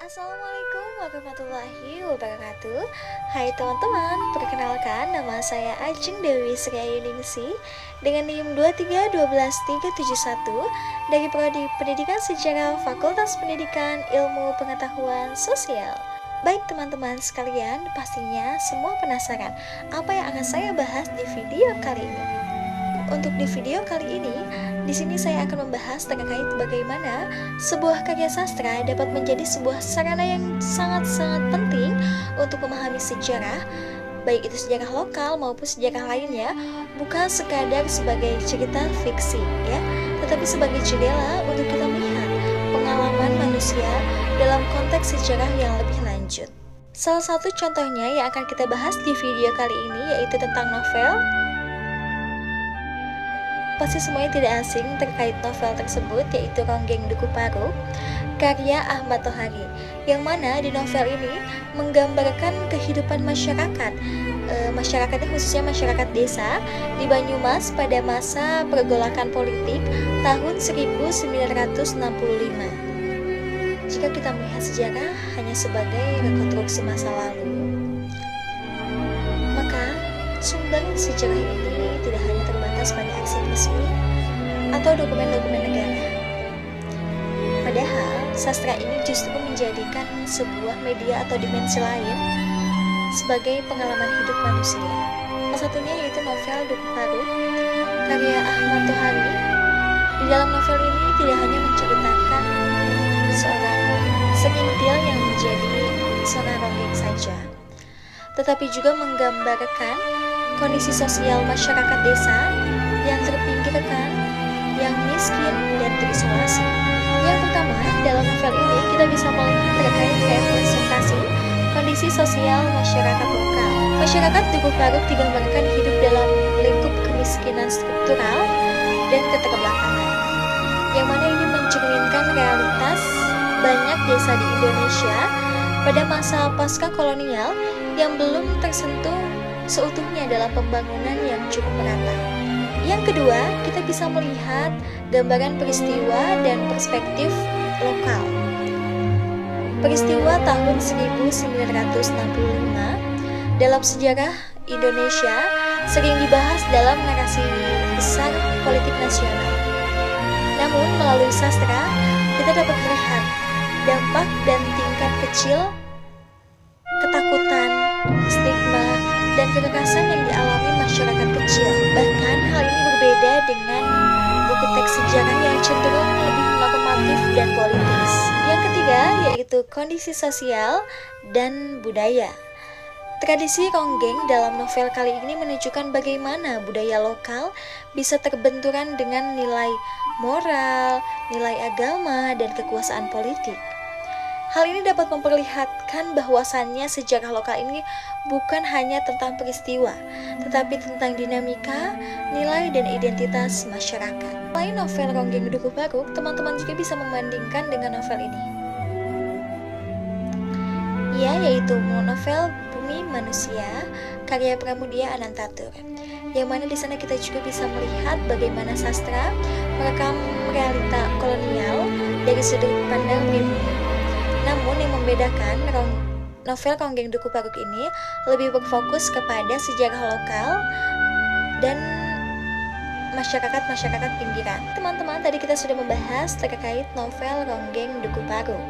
Assalamualaikum warahmatullahi wabarakatuh. Hai teman-teman, perkenalkan nama saya Ajeng Dewi Sri Ayuningsi dengan NIM 2312371 dari Prodi Pendidikan Sejarah Fakultas Pendidikan Ilmu Pengetahuan Sosial. Baik teman-teman sekalian, pastinya semua penasaran apa yang akan saya bahas di video kali ini. Untuk di video kali ini, di sini saya akan membahas terkait bagaimana sebuah karya sastra dapat menjadi sebuah sarana yang sangat-sangat penting untuk memahami sejarah, baik itu sejarah lokal maupun sejarah lainnya, bukan sekadar sebagai cerita fiksi, ya, tetapi sebagai jendela untuk kita melihat pengalaman manusia dalam konteks sejarah yang lebih lanjut. Salah satu contohnya yang akan kita bahas di video kali ini yaitu tentang novel. Pasti semuanya tidak asing terkait novel tersebut, yaitu Ronggeng Dukuh Paruk karya Ahmad Tohari, yang mana di novel ini menggambarkan kehidupan masyarakatnya khususnya masyarakat desa di Banyumas pada masa pergolakan politik tahun 1965. Jika kita melihat sejarah hanya sebagai rekonstruksi masa lalu, maka sumber sejarah ini tidak hanya terbatas pada arsip resmi atau dokumen-dokumen negara. Padahal, sastra ini justru menjadikan sebuah media atau dimensi lain sebagai pengalaman hidup manusia. Salah satunya yaitu novel Dukuh Paruk karya Ahmad Tohari. Di dalam novel ini tidak hanya menceritakan seorang senintil yang menjadi seorang ronggeng saja, tetapi juga menggambarkan kondisi sosial masyarakat desa yang terpinggirkan, yang miskin dan terisolasi. Yang pertama, dalam novel ini kita bisa melihat terkait representasi kondisi sosial masyarakat lokal. Masyarakat Dukuh Paruk digambarkan hidup dalam lingkup kemiskinan struktural dan keterbelakangan, yang mana ini mencerminkan realitas banyak desa di Indonesia pada masa pasca kolonial yang belum tersentuh seutuhnya dalam pembangunan yang cukup merata. Yang kedua, kita bisa melihat gambaran peristiwa dan perspektif lokal. Peristiwa tahun 1965 dalam sejarah Indonesia sering dibahas dalam narasi besar politik nasional. Namun melalui sastra, kita dapat melihat dampak dan tingkat kecil ketakutan, stigma, dan kekerasan yang dialami masyarakat kecil. Bahkan hal ini berbeda dengan buku teks sejarah yang cenderung lebih normatif dan politis. Yang ketiga yaitu kondisi sosial dan budaya. Tradisi ronggeng dalam novel kali ini menunjukkan bagaimana budaya lokal bisa terbenturan dengan nilai moral, nilai agama, dan kekuasaan politik. Hal ini dapat memperlihatkan bahwasannya sejarah lokal ini bukan hanya tentang peristiwa, tetapi tentang dinamika, nilai, dan identitas masyarakat. Selain novel Ronggeng Dukuh Paruk, teman-teman juga bisa membandingkan dengan novel ini. Ia yaitu novel Bumi Manusia karya Pramudia Anantatur, yang mana di sana kita juga bisa melihat bagaimana sastra merekam realita kolonial dari sudut pandang pribumi. Namun yang membedakan novel Ronggeng Dukuh Paruk ini lebih berfokus kepada sejarah lokal dan masyarakat pinggiran. Teman-teman, tadi kita sudah membahas terkait novel Ronggeng Dukuh Paruk.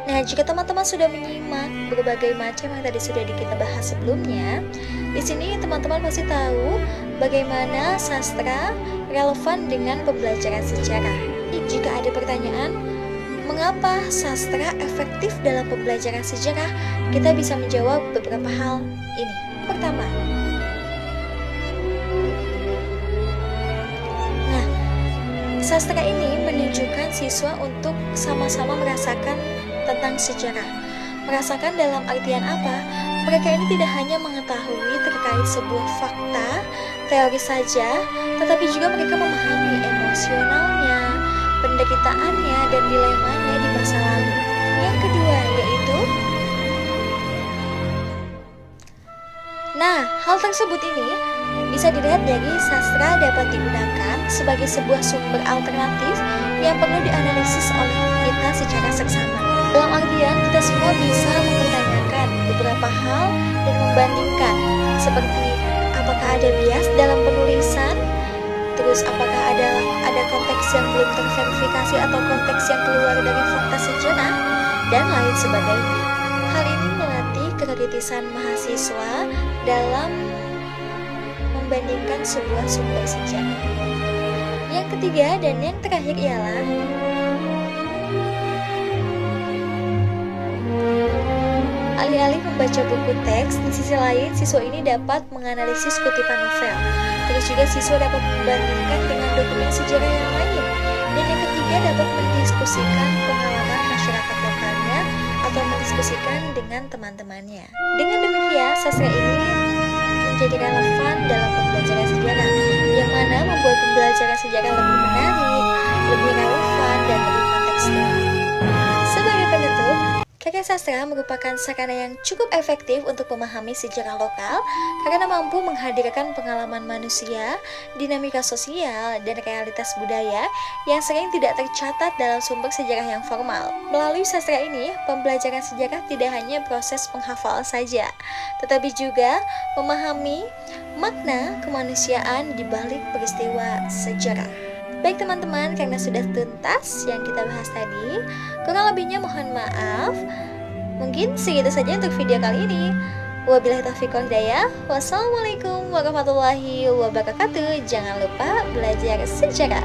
Nah, jika teman-teman sudah menyimak berbagai macam yang tadi sudah kita bahas sebelumnya, di sini teman-teman pasti tahu bagaimana sastra relevan dengan pembelajaran sejarah. Jika ada pertanyaan, mengapa sastra efektif dalam pembelajaran sejarah? Kita bisa menjawab beberapa hal ini. Pertama, sastra ini menunjukkan siswa untuk sama-sama merasakan tentang sejarah. Merasakan dalam artian apa? Mereka ini tidak hanya mengetahui terkait sebuah fakta, teori saja, tetapi juga mereka memahami emosionalnya, penderitaannya, dan dilemanya di masa lalu. Yang kedua yaitu, hal tersebut ini bisa dilihat dari sastra dapat digunakan sebagai sebuah sumber alternatif yang perlu dianalisis oleh kita secara seksama. Dalam artian, kita semua bisa mempertanyakan beberapa hal dan membandingkan, seperti apakah ada bias dalam penulisan, terus apakah ada konteks yang belum terverifikasi atau konteks yang keluar dari fakta sejarah, dan lain sebagainya. Hal ini melatih kekritisan mahasiswa dalam membandingkan sebuah sumber sejarah. Yang ketiga dan yang terakhir ialah alih-alih membaca buku teks, di sisi lain siswa ini dapat menganalisis kutipan novel. Terus juga siswa dapat membandingkan dengan dokumen sejarah yang lain. Dan yang ketiga dapat mendiskusikan pengalaman masyarakat lokalnya atau mendiskusikan dengan teman-temannya. Dengan demikian, sastra ini menjadi relevan dalam pembelajaran sejarah, yang mana membuat pembelajaran sejarah lebih menarik, lebih relevan, dan lebih kontekstual. Sebagai penutup, karya sastra merupakan sarana yang cukup efektif untuk memahami sejarah lokal karena mampu menghadirkan pengalaman manusia, dinamika sosial, dan realitas budaya yang sering tidak tercatat dalam sumber sejarah yang formal. Melalui sastra ini, pembelajaran sejarah tidak hanya proses penghafal saja, tetapi juga memahami makna kemanusiaan di balik peristiwa sejarah. Baik teman-teman, karena sudah tuntas yang kita bahas tadi, kurang lebihnya mohon maaf. Mungkin segitu saja untuk video kali ini. Wabillahi taufiq wal hidayah. Wassalamualaikum warahmatullahi wabarakatuh. Jangan lupa belajar sejarah.